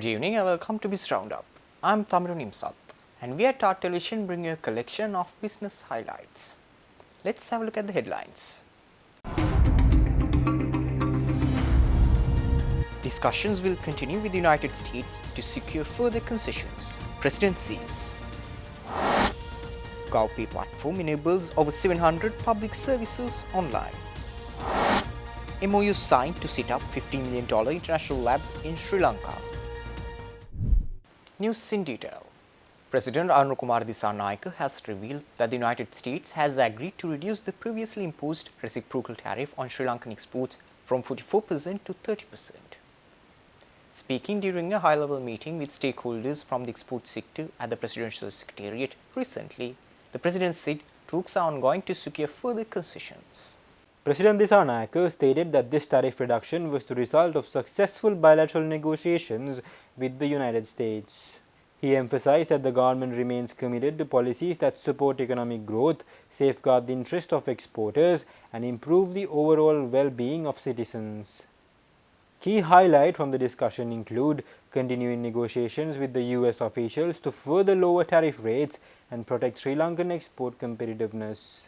evening and welcome to Biz RoundUp. I'm Tamiru Nimsat and we at Art Television bring you a collection of business highlights. Let's have a look at the headlines. Discussions will continue with the United States to secure further concessions, President says. GovPay platform enables over 700 public services online. MOU signed to set up $50 million international lab in Sri Lanka. News in detail. President Anurukumar Dissanayake has revealed that the United States has agreed to reduce the previously imposed reciprocal tariff on Sri Lankan exports from 44% to 30%. Speaking during a high-level meeting with stakeholders from the export sector at the Presidential Secretariat recently, the President said talks are ongoing to secure further concessions. President Dissanayake stated that this tariff reduction was the result of successful bilateral negotiations with the United States. He emphasized that the government remains committed to policies that support economic growth, safeguard the interest of exporters, and improve the overall well-being of citizens. Key highlights from the discussion include continuing negotiations with the US officials to further lower tariff rates and protect Sri Lankan export competitiveness.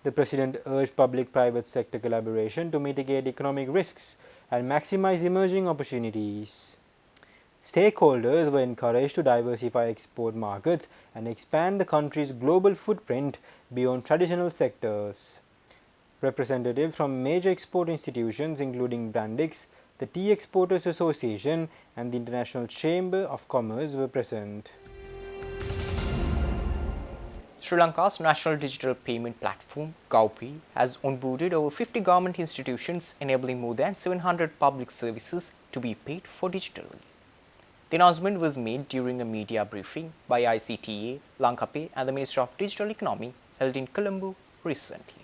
The President urged public-private sector collaboration to mitigate economic risks and maximize emerging opportunities. Stakeholders were encouraged to diversify export markets and expand the country's global footprint beyond traditional sectors. Representatives from major export institutions including Brandix, the Tea Exporters Association and the International Chamber of Commerce were present. Sri Lanka's national digital payment platform, GovPay, has onboarded over 50 government institutions, enabling more than 700 public services to be paid for digitally. The announcement was made during a media briefing by ICTA, Lanka and the Minister of Digital Economy held in Colombo recently.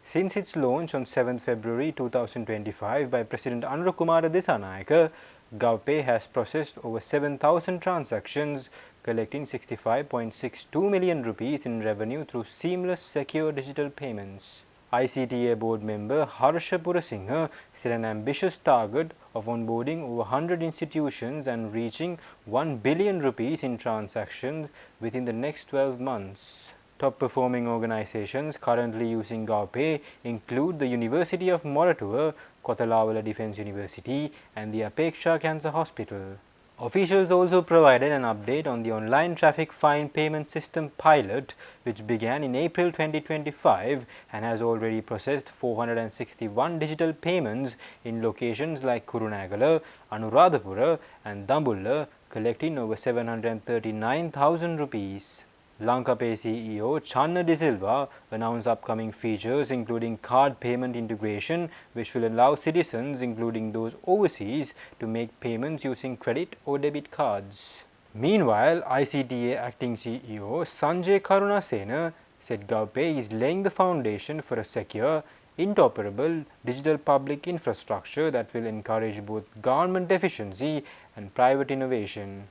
Since its launch on 7 February 2025 by President Anurukumar Dissanayake, GovPay has processed over 7,000 transactions, collecting 65.62 million rupees in revenue through seamless, secure digital payments. ICTA board member Harsha Purasinghe set an ambitious target of onboarding over 100 institutions and reaching 1 billion rupees in transactions within the next 12 months. Top performing organizations currently using GovPay include the University of Moratuwa, Kothalavala Defence University and the Apeksha Cancer Hospital. Officials also provided an update on the online traffic fine payment system pilot, which began in April 2025 and has already processed 461 digital payments in locations like Kurunagala, Anuradhapura and Dambulla, collecting over 739,000 rupees. Lanka CEO Channa De Silva announced upcoming features including card payment integration, which will allow citizens, including those overseas, to make payments using credit or debit cards. Meanwhile, ICTA acting CEO Sanjay Karunasena said GovPay is laying the foundation for a secure, interoperable digital public infrastructure that will encourage both government efficiency and private innovation.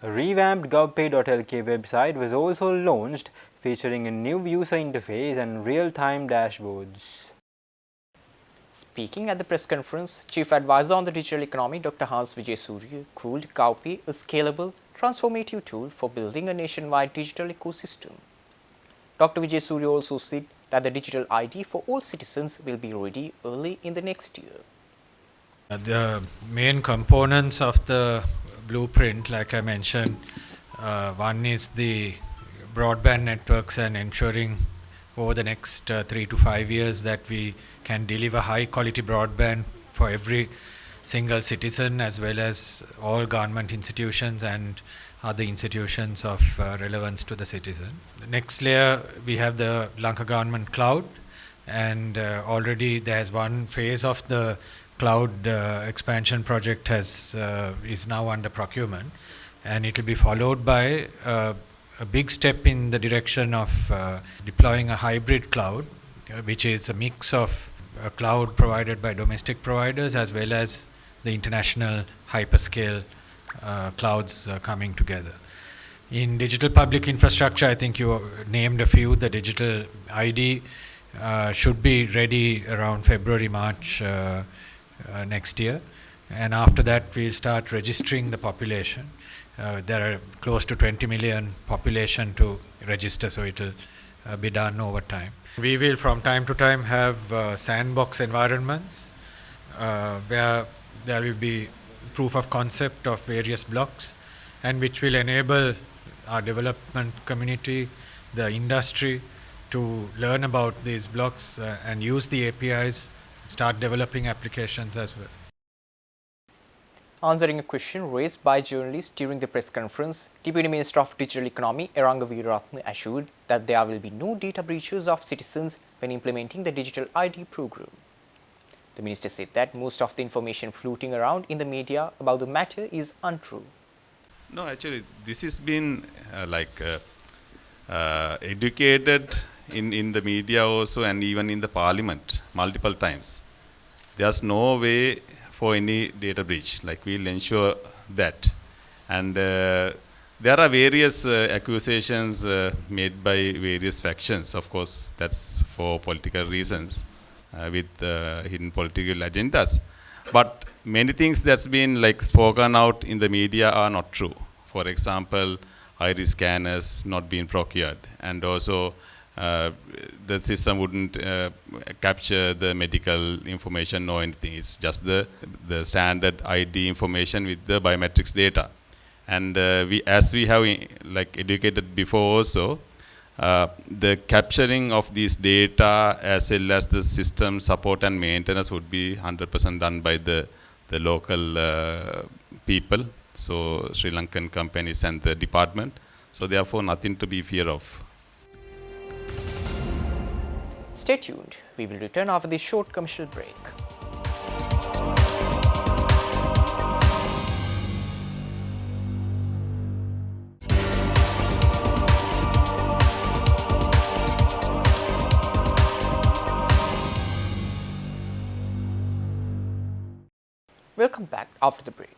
A revamped govpay.lk website was also launched, featuring a new user interface and real-time dashboards. Speaking at the press conference, Chief Advisor on the Digital Economy Dr. Hans Vijayasuriya called GovPay a scalable, transformative tool for building a nationwide digital ecosystem. Dr. Vijayasuriya also said that the digital ID for all citizens will be ready early in the next year. The main components of the blueprint, like I mentioned, one is the broadband networks and ensuring over the next 3 to 5 years that we can deliver high quality broadband for every single citizen as well as all government institutions and other institutions of relevance to the citizen. The next layer, we have the Lanka government cloud, and already there's one phase of the cloud expansion project is now under procurement, and it will be followed by a big step in the direction of deploying a hybrid cloud, which is a mix of a cloud provided by domestic providers as well as the international hyperscale clouds coming together. In digital public infrastructure, I think you named a few. The digital ID should be ready around February, March next year. and after that we'll start registering the population. There are close to 20 million population to register, so it will be done over time. We will from time to time have sandbox environments where there will be proof of concept of various blocks, and which will enable our development community, the industry, to learn about these blocks and use the APIs, start developing applications as well. Answering a question raised by journalists during the press conference, Deputy Minister of Digital Economy Eranga Veeraratne assured that there will be no data breaches of citizens when implementing the Digital ID program. The minister said that most of the information floating around in the media about the matter is untrue. No, actually, this has been educated in the media also, and even in the parliament multiple times. There's no way for any data breach. Like, we'll ensure that. And there are various accusations made by various factions. Of course, that's for political reasons with hidden political agendas. But many things that's been spoken out in the media are not true. For example, iris scanners not being procured, and also the system wouldn't capture the medical information or anything. It's just the standard ID information with the biometrics data. And as we have educated before also, the capturing of these data as well as the system support and maintenance would be 100% done by the local people, so Sri Lankan companies and the department. So therefore, nothing to be fear of. Stay tuned. We will return after this short commercial break. Welcome back after the break.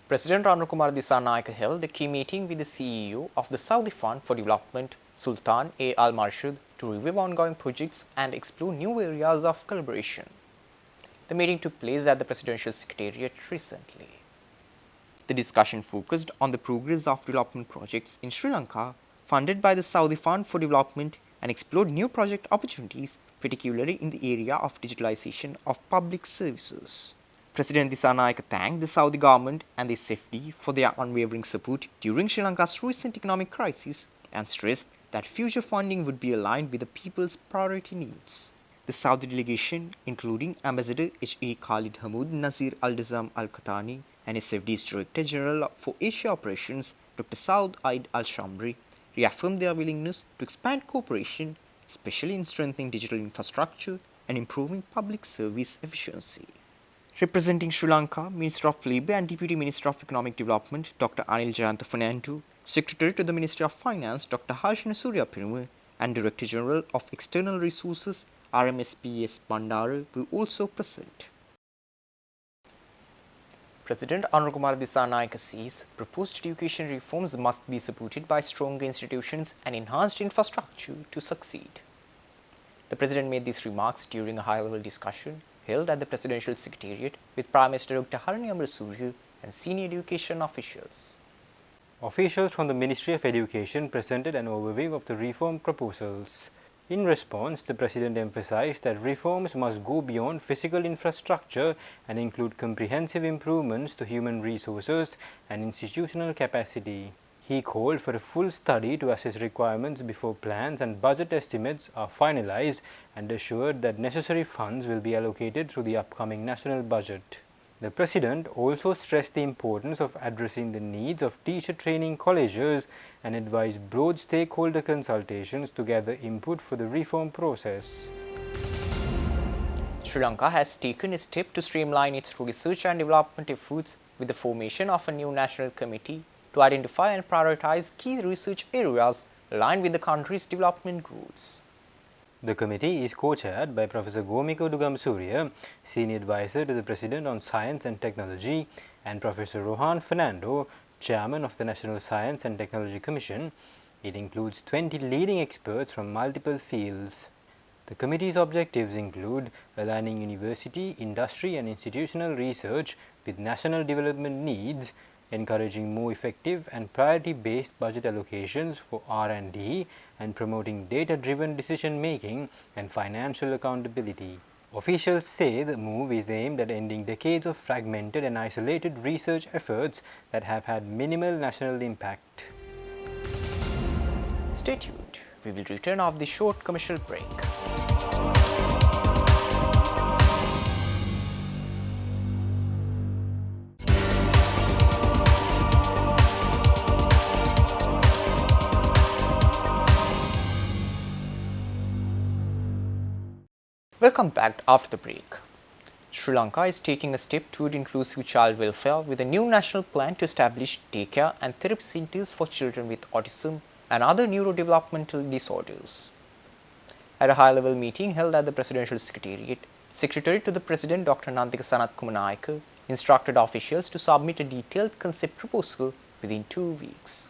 President Anukumar Dissanayake held a key meeting with the CEO of the Saudi Fund for Development, Sultan A. Al Marshid, to review ongoing projects and explore new areas of collaboration. The meeting took place at the Presidential Secretariat recently. The discussion focused on the progress of development projects in Sri Lanka funded by the Saudi Fund for Development and explored new project opportunities, particularly in the area of digitalization of public services. President Dissanayake thanked the Saudi government and the SFD for their unwavering support during Sri Lanka's recent economic crisis and stressed that future funding would be aligned with the people's priority needs. The Saudi delegation, including Ambassador H.A. Khalid Hamoud Nazir Al-Dazam Al-Qatani and SFD's Director General for Asia Operations, Dr. Saud Aid Al-Shamri, reaffirmed their willingness to expand cooperation, especially in strengthening digital infrastructure and improving public service efficiency. Representing Sri Lanka, Minister of Labour and Deputy Minister of Economic Development, Dr. Anil Jayanta Fernando, Secretary to the Ministry of Finance, Dr. Harshina Suryaperumal, and Director General of External Resources, RMSPS Bandara, were also present. President Anukumar Dissanayake says proposed education reforms must be supported by stronger institutions and enhanced infrastructure to succeed. The President made these remarks during a high-level discussion held at the Presidential Secretariat with Prime Minister Dr. Harini Amarasuriya and senior education officials. Officials from the Ministry of Education presented an overview of the reform proposals. In response, the President emphasized that reforms must go beyond physical infrastructure and include comprehensive improvements to human resources and institutional capacity. He called for a full study to assess requirements before plans and budget estimates are finalized and assured that necessary funds will be allocated through the upcoming national budget. The President also stressed the importance of addressing the needs of teacher training colleges and advised broad stakeholder consultations to gather input for the reform process. Sri Lanka has taken a step to streamline its research and development efforts with the formation of a new national committee to identify and prioritize key research areas aligned with the country's development goals. The committee is co-chaired by Professor Gomiko Dugamsurya, Senior Advisor to the President on Science and Technology, and Professor Rohan Fernando, Chairman of the National Science and Technology Commission. It includes 20 leading experts from multiple fields. The committee's objectives include aligning university, industry and institutional research with national development needs, encouraging more effective and priority-based budget allocations for R&D and promoting data-driven decision-making and financial accountability. Officials say the move is aimed at ending decades of fragmented and isolated research efforts that have had minimal national impact. Stay tuned. We will return after the short commercial break. Welcome back after the break. Sri Lanka is taking a step toward inclusive child welfare with a new national plan to establish daycare and therapy centers for children with autism and other neurodevelopmental disorders. At a high-level meeting held at the Presidential Secretariat, Secretary to the President Dr. Nandika Sanat Kumanayaka instructed officials to submit a detailed concept proposal within 2 weeks.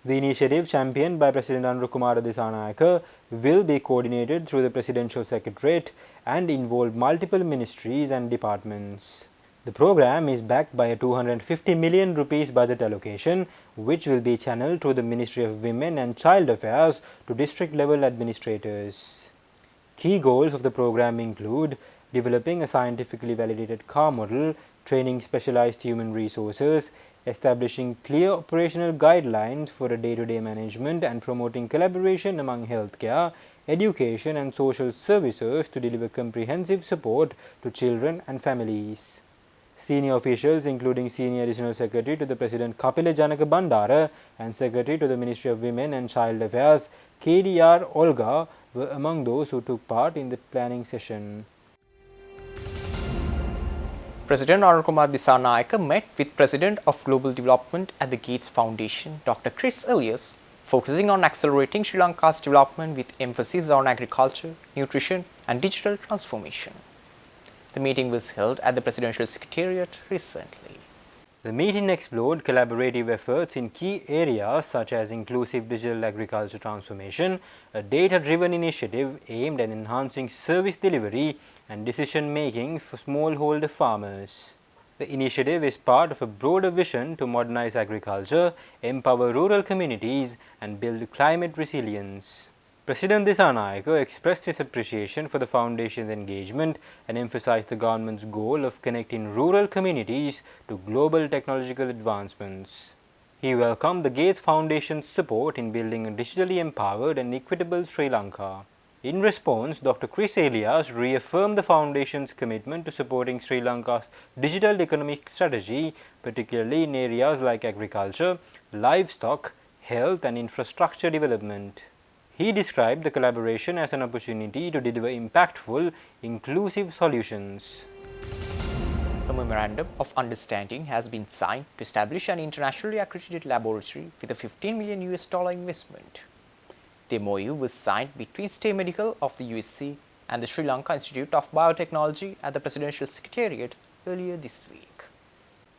The initiative, championed by President Anurukumara Dissanayake, will be coordinated through the Presidential Secretariat and involve multiple ministries and departments. The program is backed by a 250 million rupees budget allocation, which will be channeled through the Ministry of Women and Child Affairs to district-level administrators. Key goals of the program include developing a scientifically validated car model, training specialized human resources, establishing clear operational guidelines for a day-to-day management and promoting collaboration among healthcare, education and social services to deliver comprehensive support to children and families. Senior officials including Senior Additional Secretary to the President Kapila Janaka Bandara and Secretary to the Ministry of Women and Child Affairs KDR Olga were among those who took part in the planning session. President Anurukumara Dissanayake met with President of Global Development at the Gates Foundation, Dr. Chris Elias, focusing on accelerating Sri Lanka's development with emphasis on agriculture, nutrition and digital transformation. The meeting was held at the Presidential Secretariat recently. The meeting explored collaborative efforts in key areas such as inclusive digital agriculture transformation, a data-driven initiative aimed at enhancing service delivery and decision-making for smallholder farmers. The initiative is part of a broader vision to modernize agriculture, empower rural communities and build climate resilience. President Dissanayake expressed his appreciation for the Foundation's engagement and emphasized the government's goal of connecting rural communities to global technological advancements. He welcomed the Gates Foundation's support in building a digitally empowered and equitable Sri Lanka. In response, Dr. Chris Elias reaffirmed the Foundation's commitment to supporting Sri Lanka's digital economic strategy, particularly in areas like agriculture, livestock, health and infrastructure development. He described the collaboration as an opportunity to deliver impactful, inclusive solutions. A memorandum of understanding has been signed to establish an internationally accredited laboratory with a $15 million investment. The MOU was signed between Stay Medical of the USA and the Sri Lanka Institute of Biotechnology at the Presidential Secretariat earlier this week.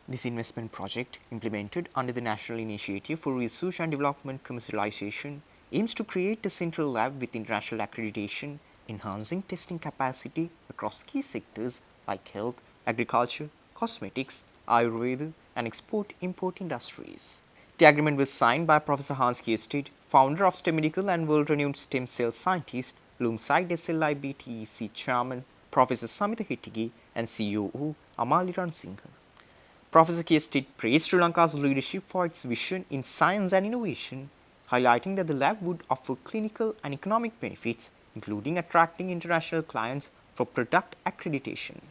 This investment project, implemented under the National Initiative for Research and Development Commercialization, aims to create a central lab with international accreditation, enhancing testing capacity across key sectors like health, agriculture, cosmetics, Ayurveda and export-import industries. The agreement was signed by Professor Hans Kierstedt, founder of STEM Medical and world-renowned stem cell scientist, alongside SLIBTEC chairman Professor Samita Hettige and COO Amali Ransinghe. Professor Kierstedt praised Sri Lanka's leadership for its vision in science and innovation, highlighting that the lab would offer clinical and economic benefits, including attracting international clients for product accreditation.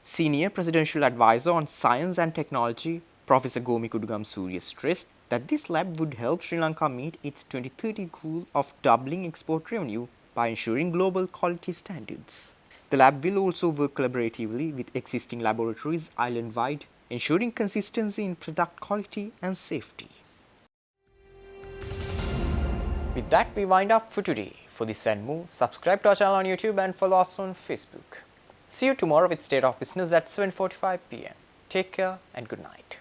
Senior Presidential Advisor on Science and Technology, Professor Gomi Kudugam Surya stressed that this lab would help Sri Lanka meet its 2030 goal of doubling export revenue by ensuring global quality standards. The lab will also work collaboratively with existing laboratories island-wide, ensuring consistency in product quality and safety. With that, we wind up for today. For this and more, subscribe to our channel on YouTube and follow us on Facebook. See you tomorrow with State of Business at 7:45 p.m. Take care and good night.